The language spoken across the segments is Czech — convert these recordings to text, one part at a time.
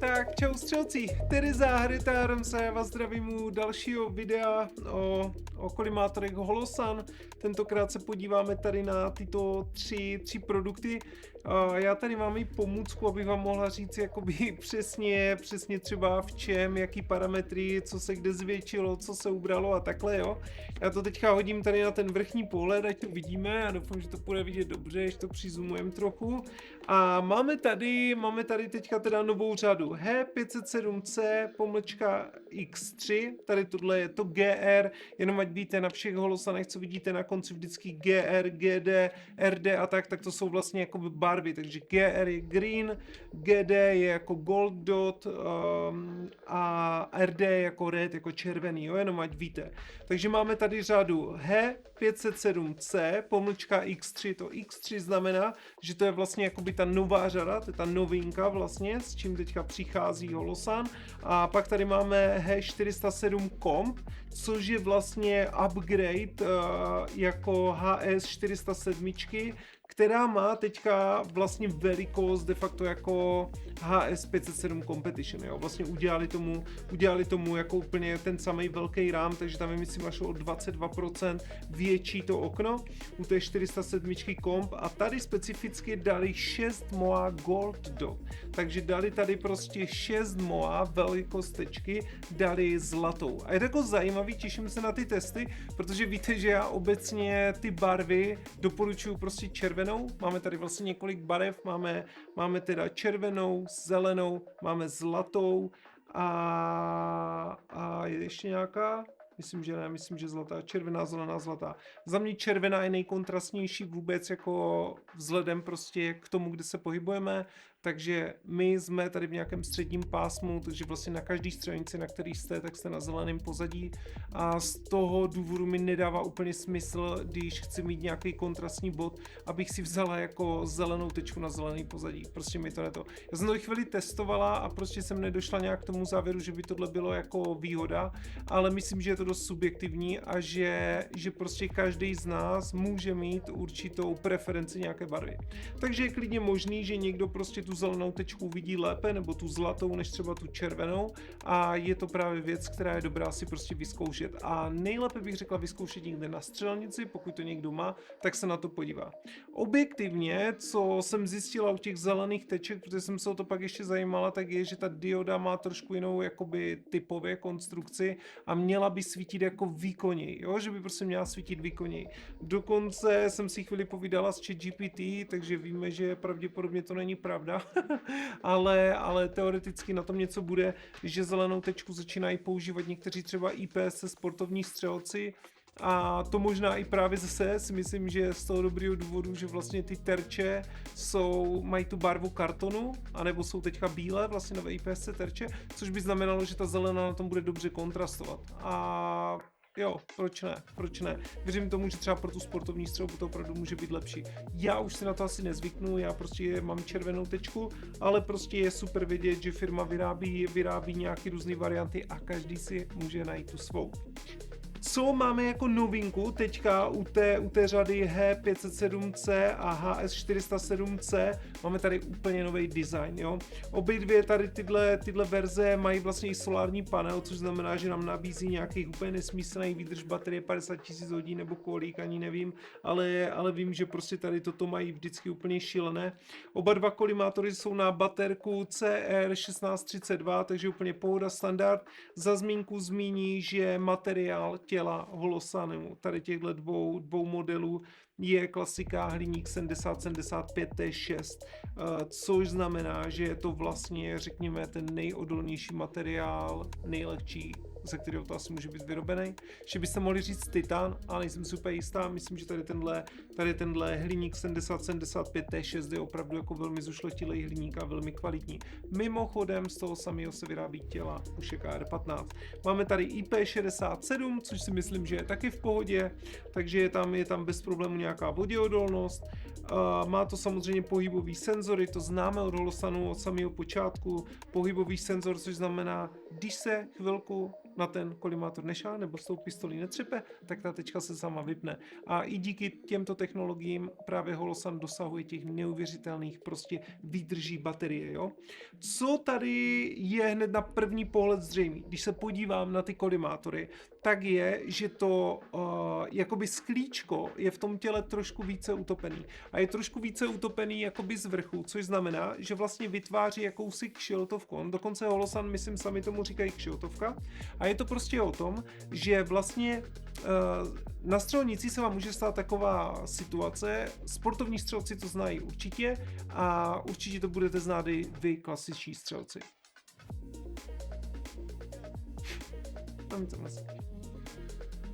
Tak čau střelci, tedy Hrytárom se vás zdravím u dalšího videa o kolimátorech Holosun. Tentokrát se podíváme tady na tyto tři produkty. Já tady mám i pomůcku, abych vám mohla říct jakoby přesně třeba v čem, jaký parametry, co se kde zvětšilo, co se ubralo a takhle, jo. Já to teďka hodím tady na ten vrchní pohled, ať to vidíme, a doufám, že to bude vidět dobře, když to přizumujeme trochu. A máme tady teďka teda novou řadu H507C X3, tady tohle je to GR, jenom ať víte na všech holosanech, co vidíte na konci vždycky GR, GD, RD a tak to jsou vlastně jakoby barvy, takže GR je green, GD je jako gold dot a RD je jako red, jako červený, jo, jenom ať víte. Takže máme tady řadu H507C X3, to X3 znamená, že to je vlastně jakoby ta nová řada, to je ta novinka vlastně, s čím teďka přichází Holosun. A pak tady máme H407 Comp, což je vlastně upgrade jako HS407, která má teďka vlastně velikost de facto jako HS507 Competition, jo. Vlastně udělali tomu jako úplně ten samý velký rám, takže tam je myslím až o 22% větší to okno u té 407 Comp a tady specificky dali 6 MOA Gold Dot, takže dali tady prostě 6 MOA velikostečky, dali zlatou. A je to jako zajímavý, těším se na ty testy, protože víte, že já obecně ty barvy doporučuji prostě červenou, máme tady vlastně několik barev, máme teda červenou, zelenou, máme zlatou a je ještě nějaká? Myslím, že ne, myslím, že zlatá, červená, zelená, zlatá. Za mě červená je nejkontrastnější vůbec jako vzhledem prostě k tomu, kde se pohybujeme, takže my jsme tady v nějakém středním pásmu, takže vlastně na každý střelnici, na který jste, tak jste na zeleném pozadí a z toho důvodu mi nedává úplně smysl, když chci mít nějaký kontrastní bod, abych si vzala jako zelenou tečku na zelený pozadí. Prostě mi to neto. Já jsem to chvíli testovala a prostě jsem nedošla nějak k tomu závěru, že by tohle bylo jako výhoda, ale myslím, že je to dost subjektivní a že prostě každý z nás může mít určitou preferenci nějaké barvy. Takže je klidně možný, že někdo prostě tu zelenou tečku vidí lépe nebo tu zlatou než třeba tu červenou a je to právě věc, která je dobrá si prostě vyzkoušet a nejlépe bych řekla vyzkoušet někde na střelnici, pokud to někdo má, tak se na to podívá. Objektivně, co jsem zjistila u těch zelených teček, protože jsem se o to pak ještě zajímala, tak je, že ta dioda má trošku jinou jakoby typově konstrukci a měla by svítit jako výkonněji, jo? Že by prostě měla svítit výkonněji. Dokonce jsem si chvíli povídala s ChatGPT, takže víme, že pravděpodobně to není pravda, ale teoreticky na tom něco bude, že zelenou tečku začínají používat někteří třeba IPS sportovní střelci a to možná i právě zase si myslím, že z toho dobrého důvodu, že vlastně ty terče mají tu barvu kartonu, anebo jsou teďka bílé vlastně nové IPS terče, což by znamenalo, že ta zelená na tom bude dobře kontrastovat. A jo, proč ne? Věřím tomu, že třeba pro tu sportovní střelbu to opravdu může být lepší. Já už si na to asi nezvyknu, já prostě mám červenou tečku, ale prostě je super vědět, že firma vyrábí nějaké různé varianty a každý si může najít tu svou. Co máme jako novinku teďka u té řady H507C a HS407C, máme tady úplně nový design, jo. Obě dvě tady tyhle verze mají vlastně i solární panel, což znamená, že nám nabízí nějakých úplně nesmyslných výdrž baterie 50 000 hodin nebo kolik, ani nevím, ale vím, že prostě tady toto mají vždycky úplně šílené. Oba dva kolimátory jsou na baterku CR1632, takže úplně pohoda standard. Za zmínku zmíní, že materiál těla Holosunu, tady těchto dvou modelů, je klasika hliník 7075 T6, což znamená, že je to vlastně, řekněme, ten nejodolnější materiál, nejlehčí, ze kterého to asi může být vyrobený. Že byste mohli říct titan, ale nejsem si úplně jistá, myslím, že tady tenhle hliník 7075 T6 je opravdu jako velmi zušlechtilý hliník a velmi kvalitní. Mimochodem z toho samého se vyrábí těla u KR15. Máme tady IP67, což si myslím, že je taky v pohodě, takže je tam bez problému nějaká voděodolnost. Má to samozřejmě pohybový senzory, to známe od Holosanu od samého počátku. Pohybový senzor, což znamená, když se chvilku na ten kolimátor nešá nebo s tou pistolí netřepe, tak ta tečka se sama vypne. A i díky těmto technologiím právě Holosan dosahuje těch neuvěřitelných prostě výdrží baterie. Jo? Co tady je hned na první pohled zřejmý, když se podívám na ty kolimátory, tak je, že to jakoby sklíčko je v tom těle trošku více utopený. A je trošku více utopený jakoby z vrchu, což znamená, že vlastně vytváří jakousi kšiltovku. Dokonce Holosan, myslím, sami tomu říkají kšiltovka. A je to prostě o tom, že vlastně na střelnici se vám může stát taková situace, sportovní střelci to znají určitě a určitě to budete znát i vy, klasiční střelci.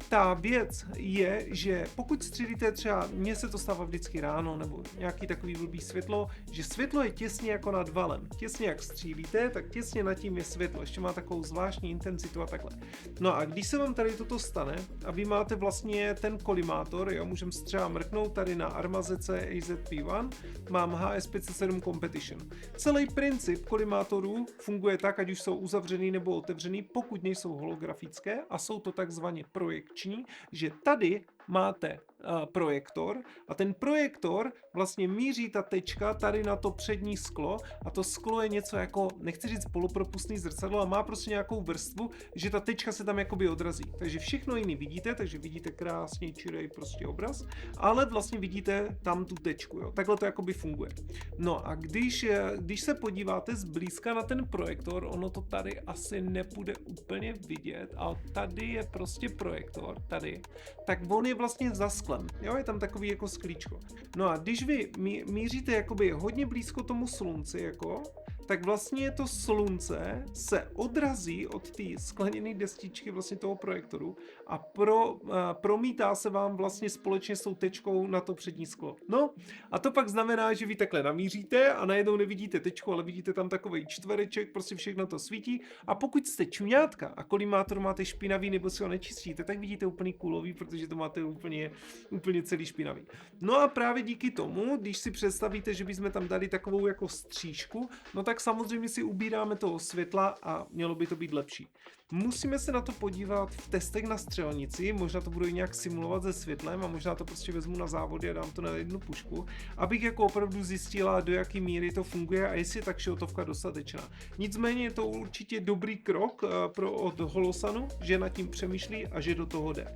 Ta věc je, že pokud střílíte třeba, mně se to stává vždycky ráno nebo nějaký takový blbý světlo, že světlo je těsně jako nad valem. Těsně jak střílíte, tak těsně nad tím je světlo. Ještě má takovou zvláštní intenzitu a takhle. No a když se vám tady toto stane a vy máte vlastně ten kolimátor, jo, můžeme třeba mrknout tady na Armazece AZP1, mám HS507 Competition. Celý princip kolimátorů funguje tak, ať už jsou uzavřený nebo otevřený, pokud nejsou holografické a jsou to takzvaně projekční, že tady máte projektor a ten projektor vlastně míří ta tečka tady na to přední sklo a to sklo je něco jako, nechci říct polopropustný zrcadlo, a má prostě nějakou vrstvu, že ta tečka se tam jakoby odrazí. Takže všechno jiný vidíte, takže vidíte krásně čirej prostě obraz, ale vlastně vidíte tam tu tečku, jo. Takhle to jakoby funguje. No a když se podíváte zblízka na ten projektor, ono to tady asi nepůjde úplně vidět, ale tady je prostě projektor, tady, tak on je vlastně za sklem, jo, je tam takový jako sklíčko. No a když vy míříte jakoby hodně blízko tomu slunci, jako, tak vlastně to slunce se odrazí od té skleněné destičky vlastně toho projektoru a promítá se vám vlastně společně s tou tečkou na to přední sklo. No a to pak znamená, že vy takhle namíříte a najednou nevidíte tečku, ale vidíte tam takový čtvereček, prostě všechno to svítí a pokud jste čuňátka a kolimátor máte špinavý nebo si ho nečistíte, tak vidíte úplný kulový, protože to máte úplně celý špinavý. No a právě díky tomu, když si představíte, že bychom tam dali takovou jako střížku, no tak samozřejmě si ubíráme toho světla a mělo by to být lepší. Musíme se na to podívat v testech na střelnici, možná to budu i nějak simulovat se světlem a možná to prostě vezmu na závody a dám to na jednu pušku, abych jako opravdu zjistila, do jaký míry to funguje a jestli je ta kšiltovka dostatečná. Nicméně je to určitě dobrý krok od Holosanu, že nad tím přemýšlí a že do toho jde.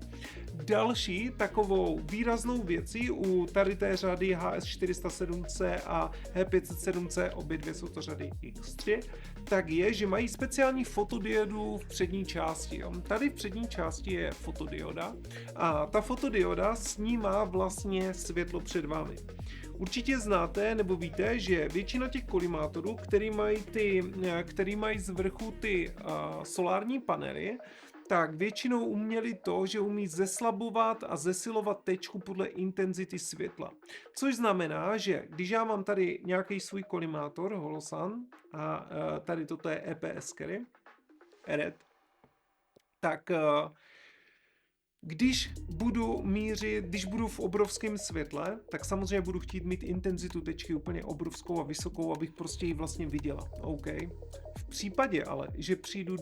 Další takovou výraznou věcí u tady té řady HS407C a H507C, obě dvě jsou to řady X3, tak je, že mají speciální fotodiodu v přední části. Jo. Tady v přední části je fotodioda a ta fotodioda snímá vlastně světlo před vámi. Určitě znáte nebo víte, že většina těch kolimátorů, který mají z vrchu ty solární panely, tak většinou uměli to, že umí zeslabovat a zesilovat tečku podle intenzity světla. Což znamená, že když já mám tady nějaký svůj kolimátor Holosan a tady toto je EPS carry, ERED, tak když budu v obrovském světle, tak samozřejmě budu chtít mít intenzitu tečky úplně obrovskou a vysokou, abych prostě ji vlastně viděla. OK. V případě ale, že přijdu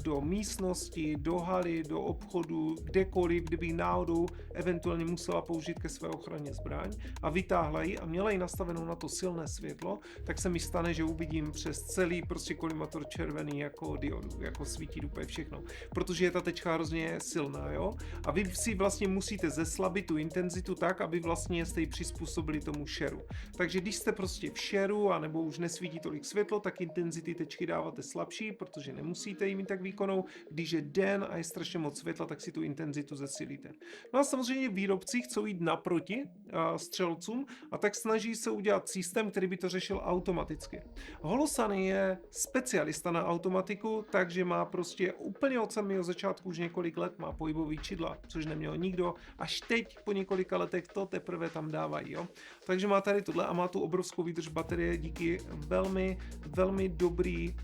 do místnosti, do haly, do obchodu, kdekoliv, kdybych náhodou eventuálně musela použít ke své ochraně zbraň a vytáhla ji a měla ji nastavenou na to silné světlo, tak se mi stane, že uvidím přes celý prostě kolimátor červený jako diodu, jako svítí úplně všechno, protože je ta tečka hrozně silná, jo? A vy si vlastně musíte zeslabit tu intenzitu tak, aby vlastně jste ji přizpůsobili tomu šeru. Takže když jste prostě v šeru a nebo už nesvítí tolik světlo, tak intenzity tečky dáváte slabší, protože nemusíte jí mít tak výkonnou. Když je den a je strašně moc světla, tak si tu intenzitu zesilíte. No a samozřejmě výrobci chcou jít naproti střelcům a tak snaží se udělat systém, který by to řešil automaticky. Holosan je specialista na automatiku, takže má prostě úplně od samého začátku už několik let má pohybový čidla, což neměl nikdo. Až teď po několika letech to teprve tam dávají. Jo? Takže má tady tohle a má tu obrovskou výdrž baterie díky velmi dobrý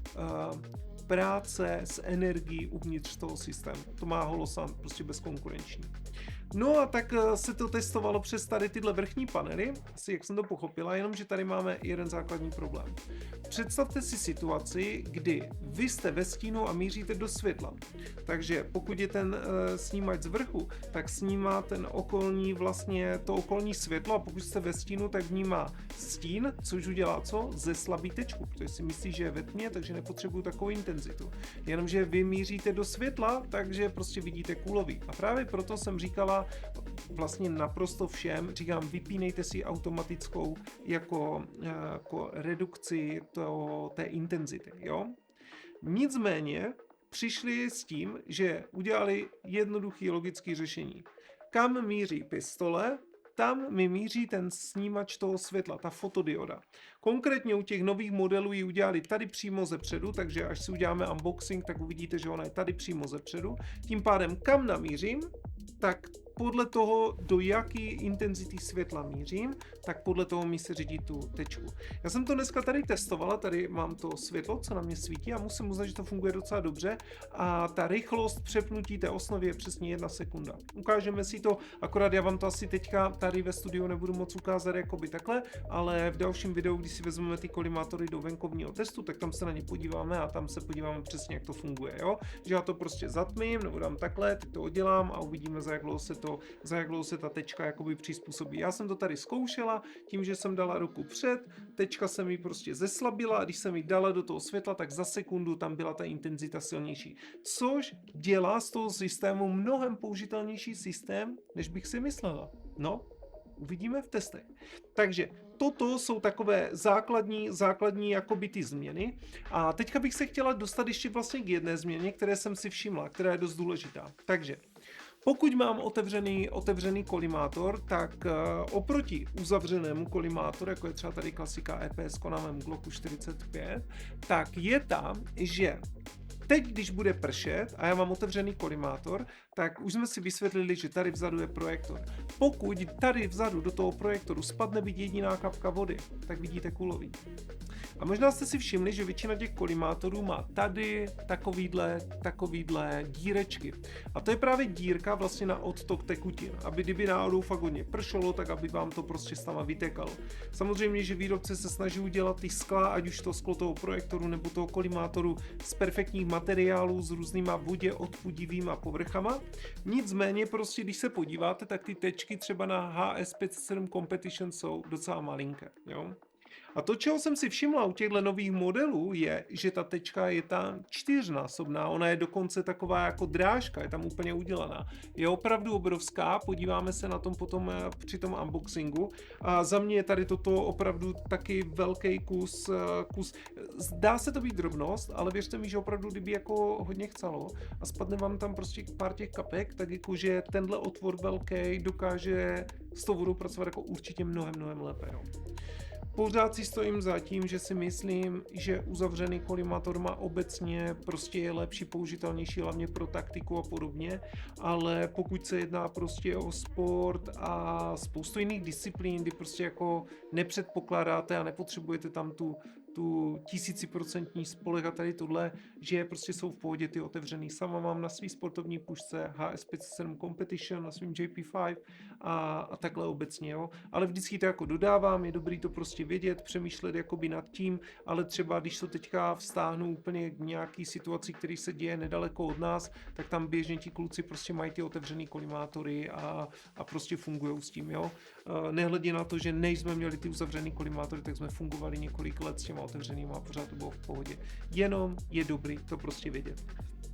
práce s energií uvnitř toho systému. To má Holosan prostě bezkonkurenční. No a tak se to testovalo přes tady tyhle vrchní panely, asi jak jsem to pochopila, jenomže tady máme jeden základní problém. Představte si situaci, kdy vy jste ve stínu a míříte do světla. Takže pokud je ten snímač z vrchu, tak snímá ten okolní vlastně to okolní světlo a pokud jste ve stínu, tak vnímá stín, což udělá co? Zeslabí tečku, protože si myslí, že je ve tmě, takže nepotřebuju takovou intenzitu. Jenomže vy míříte do světla, takže prostě vidíte kulový. A právě proto jsem říkala vlastně naprosto všem, říkám, vypínejte si automatickou jako redukci té intenzity, jo? Nicméně přišli s tím, že udělali jednoduché logické řešení. Kam míří pistole, tam mi míří ten snímač toho světla, ta fotodioda. Konkrétně u těch nových modelů ji udělali tady přímo zepředu, takže až si uděláme unboxing, tak uvidíte, že ona je tady přímo zepředu. Tím pádem kam namířím, tak podle toho, do jaký intenzity světla mířím, tak podle toho mi se řídí tu tečku. Já jsem to dneska tady testovala, tady mám to světlo, co na mě svítí a musím uznat, že to funguje docela dobře a ta rychlost přepnutí té osnovy je přesně 1 sekunda. Ukážeme si to, akorát já vám to asi teďka tady ve studiu nebudu moc ukázat jakoby takhle, ale v dalším videu, když si vezmeme ty kolimátory do venkovního testu, tak tam se na ně podíváme a tam se podíváme přesně, jak to funguje, jo? Že já to prostě zatmím, nebo dám takhle, teď to oddělám a uvidíme, za jak dlouho se ta tečka jakoby přizpůsobí. Já jsem to tady zkoušela, tím, že jsem dala ruku před, tečka se mi prostě zeslabila a když jsem ji dala do toho světla, tak za sekundu tam byla ta intenzita silnější. Což dělá z toho systému mnohem použitelnější systém, než bych si myslela. No, uvidíme v testech. Takže toto jsou takové základní jakoby ty změny. A teďka bych se chtěla dostat ještě vlastně k jedné změně, které jsem si všimla, která je dost důležitá. Takže pokud mám otevřený kolimátor, tak oproti uzavřenému kolimátoru, jako je třeba tady klasika EPS na mém Glocku 45, tak je tam, že teď, když bude pršet a já mám otevřený kolimátor, tak už jsme si vysvětlili, že tady vzadu je projektor. Pokud tady vzadu do toho projektoru spadne byť jediná kapka vody, tak vidíte kulový. A možná jste si všimli, že většina těch kolimátorů má tady takovýhle dírečky. A to je právě dírka vlastně na odtok tekutin, aby kdyby náhodou fakt hodně pršelo, tak aby vám to prostě s tama vytekalo. Samozřejmě, že výrobce se snaží udělat ty skla, ať už to sklo toho projektoru nebo toho kolimátoru z perfektních materiálů s různýma vodě odpudivýma povrchama. Nicméně prostě, když se podíváte, tak ty tečky třeba na HS507 Competition jsou docela malinké, jo? A to, čeho jsem si všimla u těchto nových modelů, je, že ta tečka je tam 4násobná, ona je dokonce taková jako drážka, je tam úplně udělaná. Je opravdu obrovská, podíváme se na tom potom při tom unboxingu. A za mě je tady toto opravdu taky velký kus. Zdá se to být drobnost, ale věřte mi, že opravdu, kdyby jako hodně chcelo a spadne vám tam prostě pár těch kapek, tak jakože tenhle otvor velký dokáže s tou vodou pracovat jako určitě mnohem lépe. Jo. Pořád si stojím za tím, že si myslím, že uzavřený kolimátor má obecně prostě je lepší, použitelnější, hlavně pro taktiku a podobně, ale pokud se jedná prostě o sport a spoustu jiných disciplín, kdy prostě jako nepředpokládáte a nepotřebujete tam tu 1000% spoleh a tady tohle, že prostě jsou v pohodě ty otevřený. Sama mám na svý sportovní pušce HS507 Competition, na svým JP5 a takhle obecně, jo. Ale vždycky to jako dodávám, je dobrý to prostě vědět, přemýšlet jakoby nad tím, ale třeba když to teďka vztáhnu úplně k nějaký situaci, který se děje nedaleko od nás, tak tam běžně ti kluci prostě mají ty otevřený kolimátory a prostě fungují s tím, jo. Nehledě na to, že než jsme měli ty uzavřený kolimátory, tak jsme fungovali několik let s těma otevřenýma a pořád to bylo v pohodě. Jenom je dobrý to prostě vědět.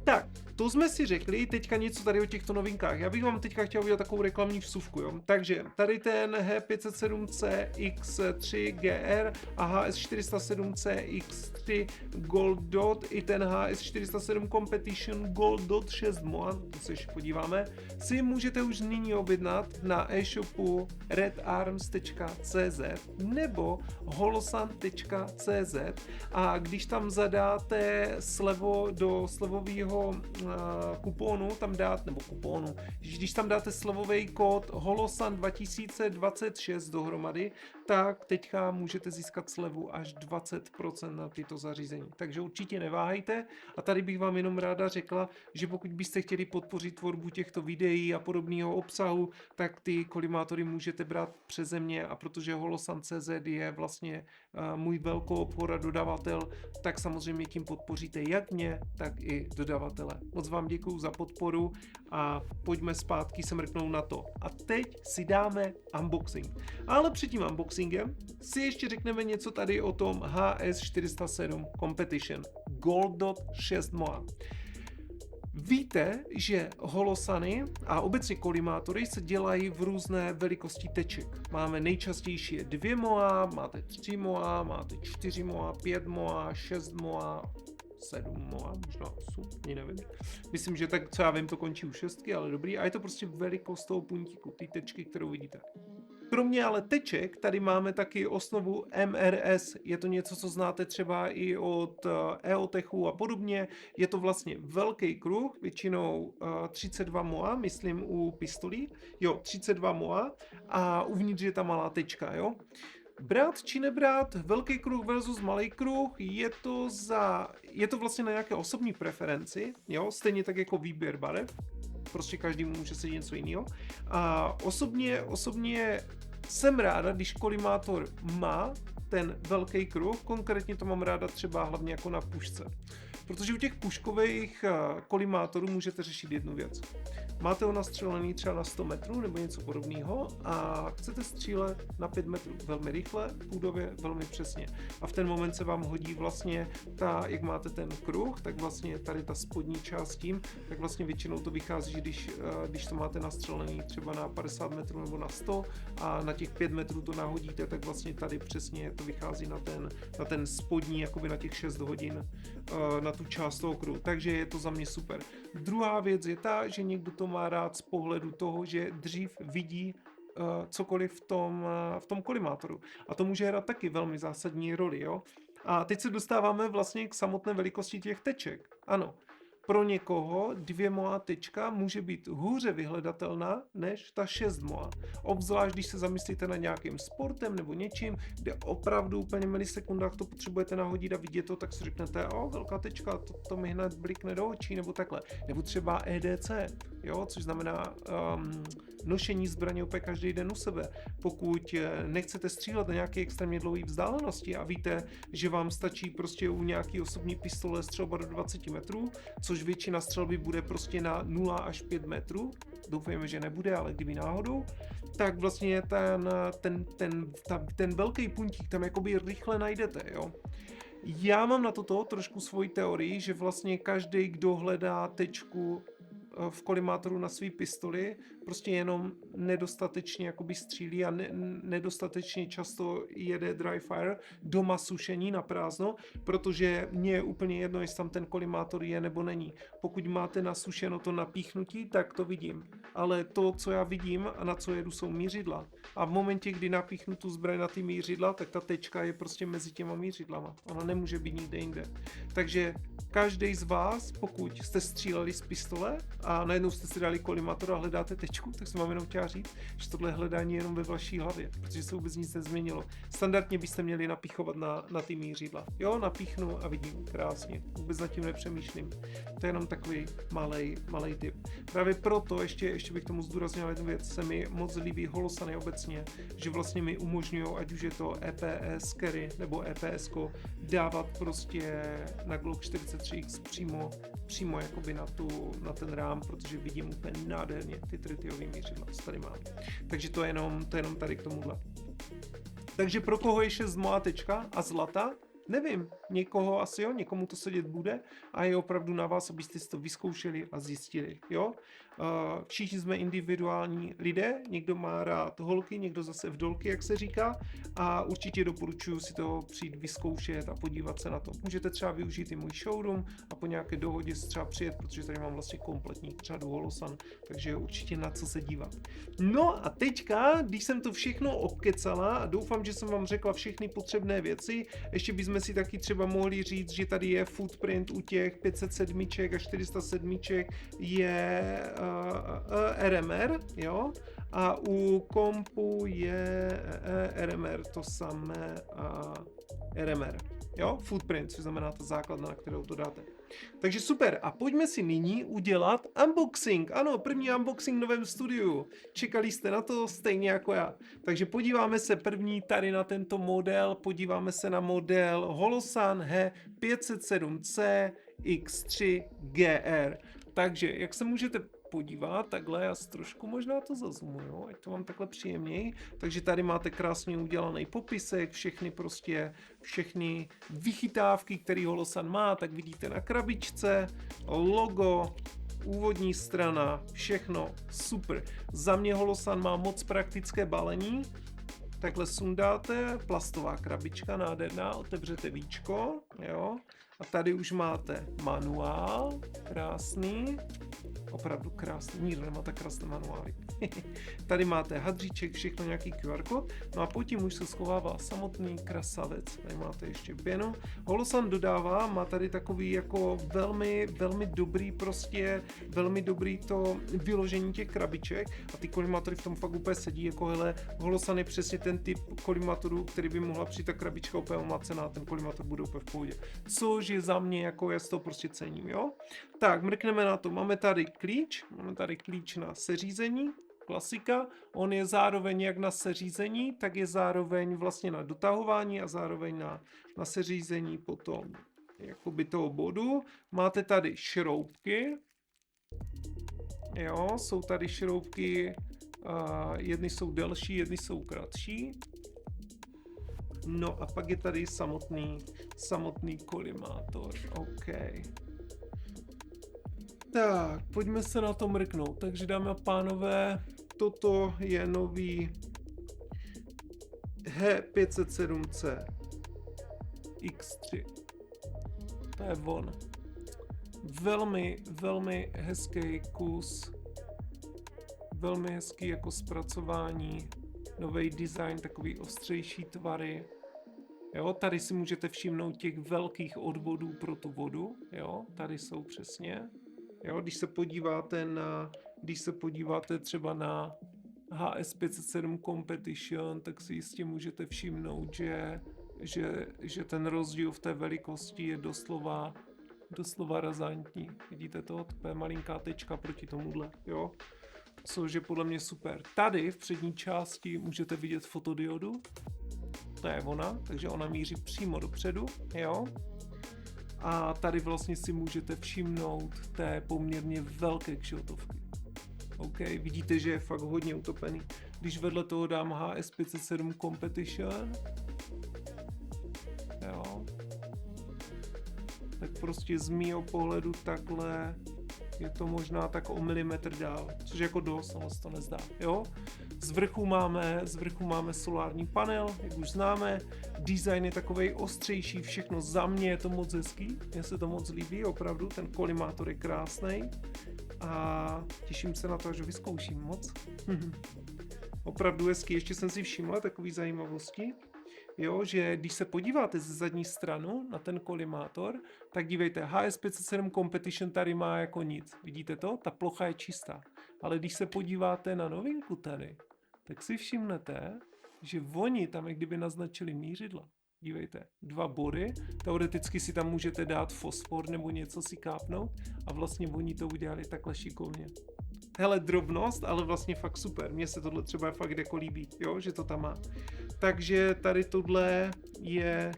Tak, to jsme si řekli, teďka něco tady o těchto novinkách. Já bych vám teďka chtěl udělat takovou reklamní vsuvku, jo. Takže tady ten H507C X3 GR a HS407C X3 Gold Dot i ten HS407 Competition Gold Dot 6 Moa, to se ještě podíváme, si můžete už nyní objednat na e-shopu redarms.cz nebo holosan.cz a když tam zadáte slevo do slevového toho kuponu tam dát, nebo kuponu, když tam dáte slevový kód Holosan 2026 dohromady, tak teďka můžete získat slevu až 20% na tyto zařízení. Takže určitě neváhejte a tady bych vám jenom ráda řekla, že pokud byste chtěli podpořit tvorbu těchto videí a podobného obsahu, tak ty kolimátory můžete brát přeze mě a protože Holosan.cz je vlastně můj velkou obchod a dodavatel, tak samozřejmě tím podpoříte jak mě, tak i dodavatele. Moc vám děkuju za podporu a pojďme zpátky se mrknout na to. A teď si dáme unboxing. Ale před tím unboxingem si ještě řekneme něco tady o tom HS407 Competition Gold Dot 6 MOA. Víte, že holosany a obecně kolimátory se dělají v různé velikosti teček. Máme nejčastější je 2 MOA, máte 3 MOA, máte 4 MOA, 5 MOA, 6 MOA, 7 MOA, možná 8, nevím. Myslím, že tak, co já vím, to končí u 6, ale dobrý. A je to prostě velikost toho puntíku, ty tečky, kterou vidíte. Kromě ale teček, tady máme taky osnovu MRS. Je to něco, co znáte třeba i od EOTechu a podobně. Je to vlastně velký kruh, většinou 32 MOA, myslím u pistolí. Jo, 32 MOA a uvnitř je ta malá tečka, jo. Brát či nebrát, velký kruh versus malý kruh, je to vlastně na nějaké osobní preferenci, jo, stejně tak jako výběr barev. Prostě každý může se něco jiného. A osobně jsem ráda, když kolimátor má ten velký kruh, konkrétně to mám ráda třeba hlavně jako na pušce. Protože u těch puškových kolimátorů můžete řešit jednu věc. Máte ho nastřelený třeba na 100 metrů nebo něco podobného a chcete střílet na 5 metrů velmi rychle, půdově, velmi přesně. A v ten moment se vám hodí vlastně jak máte ten kruh, tak vlastně tady ta spodní část tím, tak vlastně většinou to vychází, že když to máte nastřelený třeba na 50 metrů nebo na 100 a na těch 5 metrů to nahodíte, tak vlastně tady přesně to vychází na ten spodní, jakoby na těch 6 hodin, na tu část toho kruhu. Takže je to za mě super. Druhá věc je ta, že někdo to má rád z pohledu toho, že dřív vidí cokoliv v tom kolimátoru. A to může hrát taky velmi zásadní roli, jo. A teď se dostáváme vlastně k samotné velikosti těch teček. Ano, pro někoho 2 MOA tečka může být hůře vyhledatelná než ta 6 MOA. Obzvlášť, když se zamyslíte nad nějakým sportem nebo něčím, kde opravdu úplně v milisekundách to potřebujete nahodit a vidět to, tak si řeknete, velká tečka, to mi hned blikne do očí, nebo takhle. Nebo třeba EDC, jo, což znamená nošení zbraně opět každý den u sebe. Pokud nechcete střílet na nějaké extrémně dlouhé vzdálenosti a víte, že vám stačí prostě u nějaký osobní pistole střelba do 20 metrů, což většina střelby bude prostě na 0 až 5 metrů, doufejme, že nebude, ale kdyby náhodou, tak vlastně ten velký puntík tam jakoby rychle najdete, jo. Já mám na toto trošku svoji teorii, že vlastně každý, kdo hledá tečku v kolimátoru na svý pistoli, prostě jenom nedostatečně jakoby střílí a nedostatečně často jede dry fire, doma sušení na prázdno, protože mně je úplně jedno, jestli tam ten kolimátor je nebo není. Pokud máte nasušeno to napíchnutí, tak to vidím. Ale to, co já vidím a na co jedu, jsou mířidla. A v momentě, kdy napíchnu tu zbraň na ty mířidla, tak ta tečka je prostě mezi těma mířidlama. Ona nemůže být nikde jinde. Takže každý z vás, pokud jste stříleli z pistole a najednou jste si dali kolimátor a hledáte tečku, tak jsem vám jenom chtěla říct, že tohle hledání je jenom ve vaší hlavě, protože se vůbec nic nezměnilo. Standardně byste měli napíchovat na ty mířidla. Jo, napíchnu a vidím krásně. Vůbec nad tím nepřemýšlím. To je jenom takový malej tip. Právě proto ještě bych tomu zdůraznil jednu věc. Se mi moc líbí holosany obecně, že vlastně mi umožňují, ať už je to EPS carry nebo EPS dávat prostě na Glock 43X přímo jakoby na ten rám, protože vidím úplně nádherně ty tritiový mířidla, co tady mám. Takže to je jenom tady k tomuhle. Takže pro koho je 6 MOA tečka a zlata? Nevím, někoho asi jo, někomu to sedět bude a je opravdu na vás, abyste si to vyzkoušeli a zjistili, jo. Všichni jsme individuální lidé, někdo má rád holky, někdo zase vdolky, jak se říká, a určitě doporučuji si to přijít vyzkoušet a podívat se na to. Můžete třeba využít i můj showroom a po nějaké dohodě si třeba přijet, protože tady mám vlastně kompletní řadu holosan, takže je určitě na co se dívat. No a teďka, když jsem to všechno obkecala a doufám, že jsem vám řekla všechny potřebné věci, ještě bychom si taky třeba mohli říct, že tady je footprint u těch 507 a 407 je RMR, jo, a u kompu je RMR, to samé RMR, jo, footprint, což znamená ta základna, na kterou to dáte. Takže super, a pojďme si nyní udělat unboxing. Ano, první unboxing v novém studiu. Čekali jste na to stejně jako já. Takže podíváme se první tady na tento model, podíváme se na model Holosan H507C X3 GR. Takže, jak se můžete podívat, takhle, já si trošku možná to zazumuju, ať to mám takhle příjemněji. Takže tady máte krásně udělaný popisek, všechny vychytávky, který Holosan má, tak vidíte na krabičce, logo, úvodní strana, všechno super. Za mě Holosan má moc praktické balení. Takhle sundáte, plastová krabička, nádherná, otevřete víčko, jo. A tady už máte manuál, krásný, opravdu krásný, nikdo nemá tak krásné manuály. Tady máte hadříček, všechno nějaký QR kód, no a pod tím už se schovává samotný krasavec. Tady máte ještě pěnu. Holosan dodává, má tady takový jako velmi dobrý to vyložení těch krabiček a ty kolimátory v tom fakt úplně sedí, jako hele, Holosan je přesně ten typ kolimátorů, který by mohla přijít ta krabička úplně omlacená, ten kolimátor bude úplně v pohodě. Což je za mě, jako já z toho prostě cením, jo? Tak, mrkneme na to, máme tady klíč na seřízení, klasika, on je zároveň jak na seřízení, tak je zároveň vlastně na dotahování a zároveň na seřízení potom jakoby toho bodu. Máte tady šroubky, jo, jsou tady šroubky, jedny jsou delší, jedny jsou kratší. No a pak je tady samotný kolimátor, OK. Tak, pojďme se na to mrknout. Takže dámy a pánové, toto je nový H507C X3. To je on. Velmi hezký kus. Velmi hezký jako zpracování. Nový design, takový ostřejší tvary. Jo, tady si můžete všimnout těch velkých odvodů pro tu vodu. Jo, tady jsou přesně. Jo, když se podíváte třeba na HS507 Competition, tak si jistě můžete všimnout, že ten rozdíl v té velikosti je doslova razantní. Vidíte to? To je malinká tečka proti tomuhle, jo? Což je podle mě super. Tady v přední části můžete vidět fotodiodu. To je ona, takže ona míří přímo dopředu, jo? A tady vlastně si můžete všimnout té poměrně velké kšiltovky. OK, vidíte, že je fakt hodně utopený. Když vedle toho dám HS507 Competition, jo, tak prostě z mýho pohledu takhle je to možná tak o milimetr dál, což jako dost, ale se to nezdá, jo. Z vrchu máme solární panel, jak už známe, design je takovej ostřejší, všechno za mě je to moc hezký, mně se to moc líbí, opravdu, ten kolimátor je krásný a těším se na to, že vyzkouším moc. Opravdu hezký, ještě jsem si všimla takový zajímavosti, jo, že když se podíváte ze zadní stranu na ten kolimátor, tak dívejte, HS507 Competition tady má jako nic, vidíte to? Ta plocha je čistá, ale když se podíváte na novinku tady, tak si všimnete, že oni tam jak kdyby naznačili mířidla. Dívejte, 2 body, teoreticky si tam můžete dát fosfor nebo něco si kápnout a vlastně oni to udělali takhle šikovně. Hele, drobnost, ale vlastně fakt super. Mně se tohle třeba fakt jako líbí, jo, že to tam má. Takže tady tohle je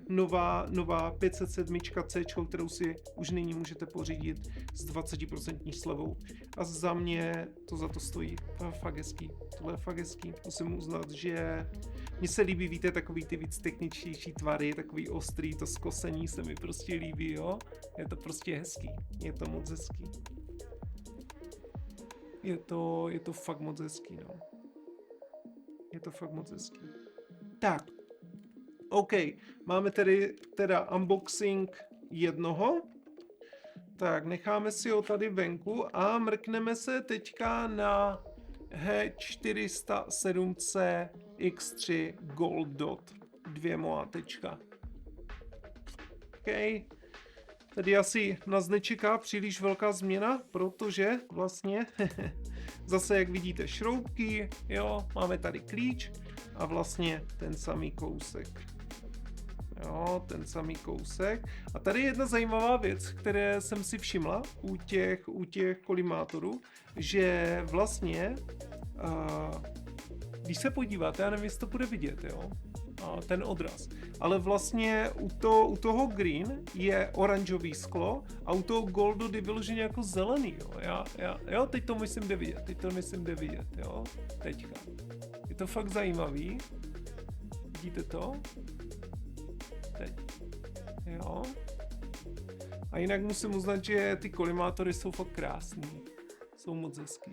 nová 507 C, kterou si už nyní můžete pořídit s 20% slevou. A za mě to za to stojí. To je fakt hezký. Tohle je fakt hezký. Musím uznat, že mně se líbí, víte, takový ty víc techničtější tvary, takový ostrý, to skosení se mi prostě líbí, jo. Je to prostě hezký. Je to moc hezký. je to fakt moc hezký, no. Je to fakt moc hezký. Tak. OK, máme teda unboxing jednoho. Tak, necháme si ho tady venku a mrkneme se teďka na H407C X3 Gold Dot 2 OK. Tady asi nás nečeká příliš velká změna, protože vlastně zase jak vidíte šroubky, jo, máme tady klíč a vlastně ten samý kousek. Jo, ten samý kousek. A tady je jedna zajímavá věc, které jsem si všimla u těch kolimátorů, že vlastně, když se podíváte, já nevím, jestli to bude vidět, jo, ten odraz, ale vlastně u toho green je oranžový sklo a u toho goldu je vyloženě jako zelený, jo. Jo, teď to myslím jde vidět, jo, teďka. Je to fakt zajímavý. Vidíte to? Teď. Jo. A jinak musím uznat, že ty kolimátory jsou fakt krásný. Jsou moc hezký.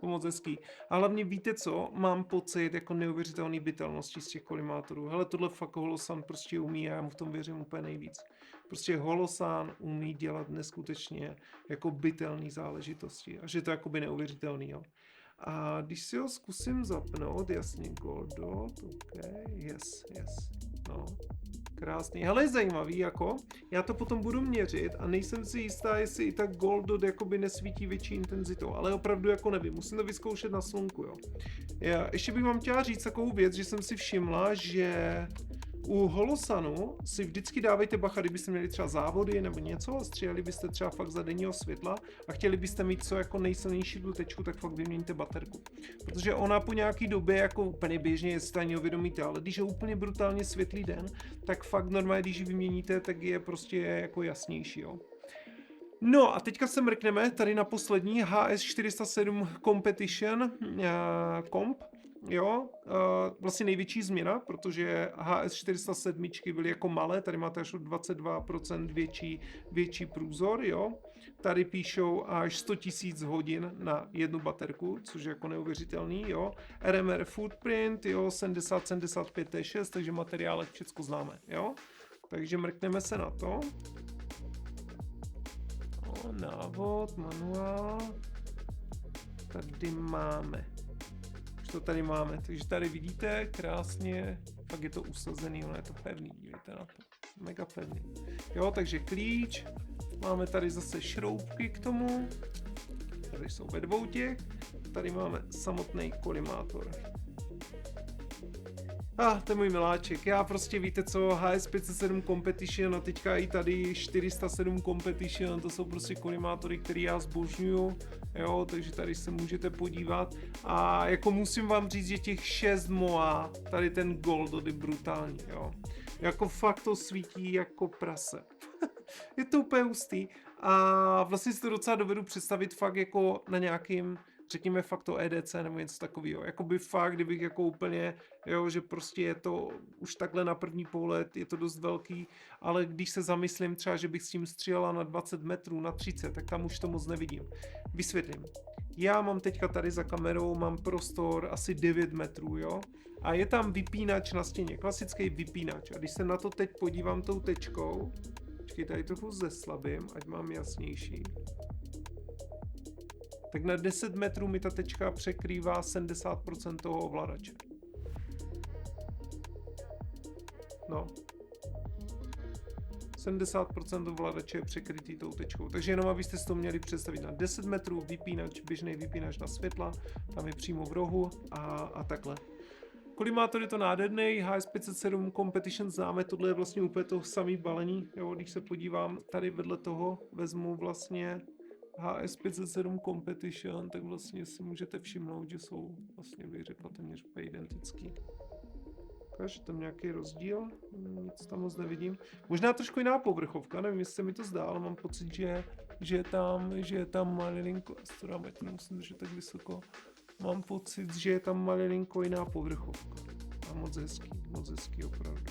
Moc hezký. A hlavně víte co? Mám pocit jako neuvěřitelný bytelnosti z těch kolimátorů. Hele, tohle fakt Holosun prostě umí a já mu v tom věřím úplně nejvíc. Prostě Holosun umí dělat neskutečně jako bytelný záležitosti. A že to je jakoby neuvěřitelný, jo. A když si ho zkusím zapnout, jasně, Gold Dot, OK, yes, no. Krásný. Hele, je zajímavý, jako, já to potom budu měřit a nejsem si jistá, jestli i tak Gold Dot jakoby nesvítí větší intenzitou, ale opravdu jako nevím, musím to vyzkoušet na slunku, jo. Ještě bych vám chtěla říct takovou věc, že jsem si všimla, že u Holosunu si vždycky dávejte bacha, kdybyste měli třeba závody nebo něco a stříhali byste třeba fakt za denního světla a chtěli byste mít co jako nejsilnější tu tečku, tak fakt vyměníte baterku. Protože ona po nějaký době jako úplně běžně je stejně uvědomíte, ale když je úplně brutálně světlý den, tak fakt normálně, když ji vyměníte, tak je prostě jako jasnější, jo. No a teďka se mrkneme tady na poslední HS407 Competition Comp. Jo, vlastně největší změna, protože HS407 byly jako malé, tady máte až o 22% větší průzor, jo. Tady píšou až 100 000 hodin na jednu baterku, což je jako neuvěřitelný, jo. RMR footprint, jo, 70-75 T6, takže materiálek všechno známe, jo. Takže mrkneme se na to. Návod, manuál. Tady máme. To tady máme, takže tady vidíte krásně, fakt je to usazený, ono je to pevný, dívejte na to, mega pevný. Jo, takže klíč, máme tady zase šroubky k tomu, tady jsou ve dvou těch, tady máme samotný kolimátor. To je můj miláček, já prostě víte co, HS507 Competition a teďka i tady 407 Competition, to jsou prostě kolimátory, které já zbožňuju, jo, takže tady se můžete podívat a jako musím vám říct, že těch 6 MOA, tady ten Gold je brutální, jo, jako fakt to svítí jako prase. Je to úplně hustý a vlastně si to docela dovedu představit fakt jako na nějakým, řekněme fakt to EDC nebo něco takového, jakoby fakt, kdybych jako úplně, jo, že prostě je to už takhle na první pohled, je to dost velký, ale když se zamyslím třeba, že bych s tím střílela na 20 metrů, na 30, tak tam už to moc nevidím. Vysvětlím. Já mám teďka tady za kamerou, mám prostor asi 9 metrů, jo, a je tam vypínač na stěně, klasický vypínač a když se na to teď podívám tou tečkou, počkej, tady trochu zeslabím, ať mám jasnější. Tak na 10 metrů mi ta tečka překrývá 70% toho ovladače. No. 70% ovladače je překrytý tou tečkou. Takže jenom abyste si to měli představit na 10 metrů vypínač, běžný vypínač na světla, tam je přímo v rohu a takhle. Kolimátor je to nádherný, HS507 Competition známe, tohle je vlastně úplně to samý balení, jo, když se podívám tady vedle toho, vezmu vlastně HS507 Competition, tak vlastně si můžete všimnout, že jsou vlastně, bych řekl, téměř úplně identický. Ukáže tam nějaký rozdíl, nic tam moc nevidím. Možná trošku jiná povrchovka, nevím, jestli se mi to zdá, ale mám pocit, že je tam malinko, musím držet tak vysoko, mám pocit, že je tam malinko jiná povrchovka. A moc hezký opravdu.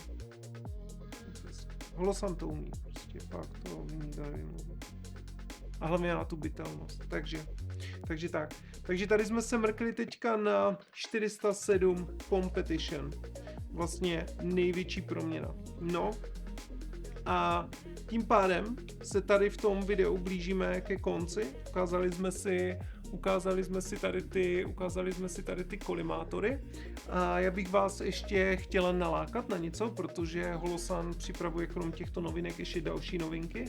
Holosun to umí, prostě fakt to umí tady mluvit. A hlavně na tu bytelnost. Takže Takže tak. Takže tady jsme se mrkli teďka na 407 competition. Vlastně největší proměna. No. A tím pádem se tady v tom videu blížíme ke konci. Ukázali jsme si tady ty kolimátory a já bych vás ještě chtěla nalákat na něco, protože Holosun připravuje krom těchto novinek ještě další novinky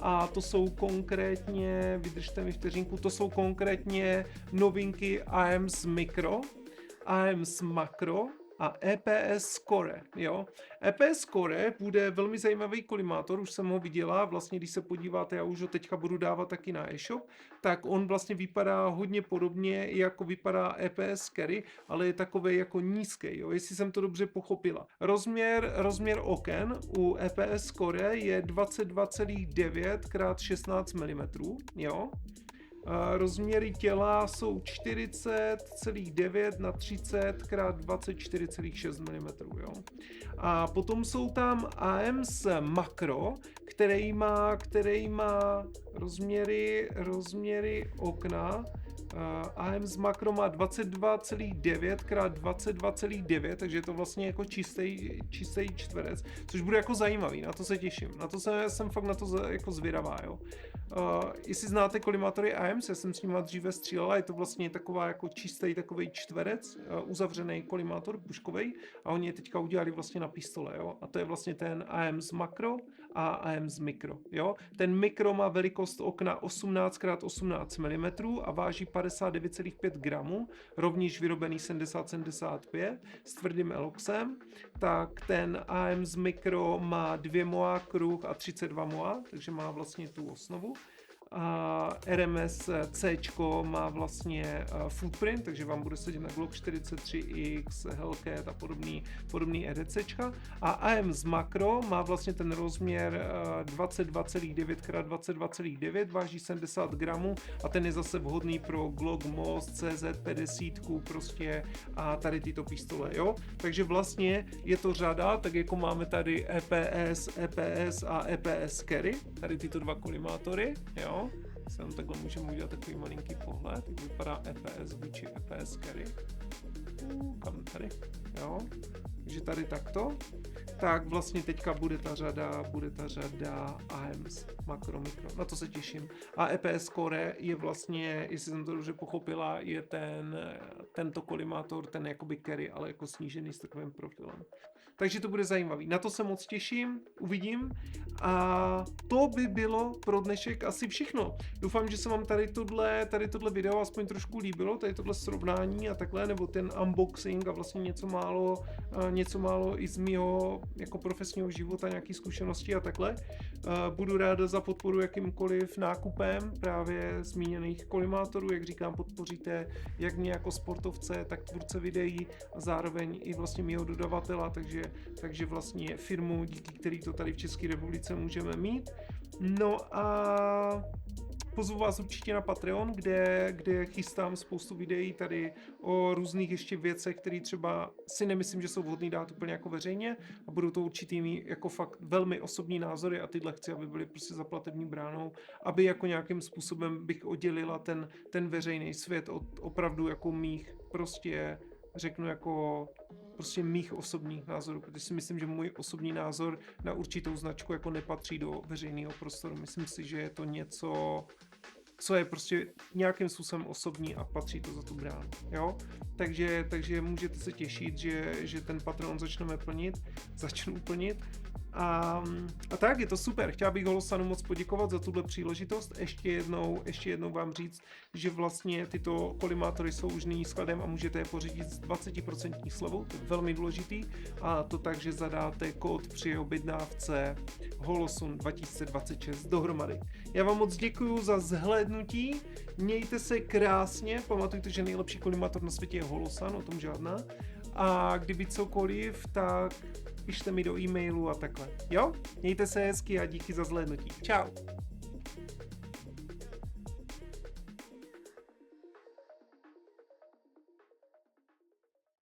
a to jsou konkrétně, vydržte mi vteřinku, to jsou konkrétně novinky AMS Micro, AMS Macro a EPS Score, jo. EPS Score bude velmi zajímavý kolimátor, už jsem ho viděla, vlastně když se podíváte, já už ho teďka budu dávat taky na e-shop, tak on vlastně vypadá hodně podobně, jako vypadá EPS Carry, ale je takovej jako nízký, jo, jestli jsem to dobře pochopila. Rozměr oken u EPS Score je 22,9 x 16 mm, jo. Rozměry těla jsou 40,9 na 30 x 24,6 mm. Jo. A potom jsou tam AMS Macro, který má rozměry okna. AMS Macro má 22,9 x 22,9, takže je to vlastně jako čistý čtverec, což bude jako zajímavý, na to se těším. Jsem fakt na to jako zvědavá, jo. Jestli znáte kolimátory AMS, já jsem s nimi dříve střílela, je to vlastně taková jako čistý takovej čtverec, uzavřený kolimátor puškovej a oni je teďka udělali vlastně na pistole, jo. A to je vlastně ten AMS Macro a AMS Micro, jo. Ten Micro má velikost okna 18 x 18 mm a váží 59,5 gramů, rovněž vyrobený 7075 s tvrdým eloxem, tak ten AMS Micro má 2 moa kruh a 32 moa, takže má vlastně tu osnovu. A RMS C má vlastně footprint, takže vám bude sedět na Glock 43X, Hellcat a podobný EDCčka. A AMS Macro má vlastně ten rozměr 22,9 x 22,9, váží 70 gramů a ten je zase vhodný pro Glock Most, CZ50 prostě a tady tyto pistole, jo. Takže vlastně je to řada, tak jako máme tady EPS a EPS Carry, tady tyto dva kolimátory, jo. Sem takhle můžeme udělat takový malinký pohled, jak vypadá EPS vůči EPS Carry. Kam tady, jo. Takže tady takto. Tak vlastně teďka bude ta řada AMS Macro Micro. Na to se těším. A EPS Core je vlastně, jestli jsem to dobře pochopila, je tento kolimátor, ten jakoby carry, ale jako snížený s takovým profilem. Takže to bude zajímavý. Na to se moc těším, uvidím. A to by bylo pro dnešek asi všechno. Doufám, že se vám tady tohle video aspoň trošku líbilo, tady tohle srovnání a takhle, nebo ten unboxing a vlastně něco málo i z mýho jako profesního života, nějaký zkušenosti a takhle. Budu rád za podporu jakýmkoliv nákupem právě zmíněných kolimátorů, jak říkám, podpoříte jak mě jako sportovce, tak tvůrce videí a zároveň i vlastně mýho dodavatela, takže vlastně firmu, díky který to tady v České republice můžeme mít. No a pozvu vás určitě na Patreon, kde chystám spoustu videí tady o různých ještě věcech, které třeba si nemyslím, že jsou vhodný dát úplně jako veřejně a budou to určitý jako fakt velmi osobní názory a tyhle chci, aby byly prostě za platební bránou, aby jako nějakým způsobem bych oddělila ten veřejný svět od opravdu jako mých prostě řeknu jako prostě mých osobních názorů, protože si myslím, že můj osobní názor na určitou značku jako nepatří do veřejného prostoru. Myslím si, že je to něco, co je prostě nějakým způsobem osobní a patří to za tu bránu, jo? Takže můžete se těšit, že ten Patreon začnu plnit. A tak, je to super. Chtěl bych Holosunu moc poděkovat za tuhle příležitost. Ještě jednou vám říct, že vlastně tyto kolimátory jsou už nyní skladem a můžete je pořídit s 20% slevou, to je velmi důležitý. A to tak, že zadáte kód při objednávce Holosun 2026 dohromady. Já vám moc děkuju za zhlédnutí, mějte se krásně, pamatujte, že nejlepší kolimátor na světě je Holosun, o tom žádná. A kdyby cokoliv, tak pište mi do e-mailu a takhle. Jo? Mějte se hezky a díky za zhlédnutí. Čau.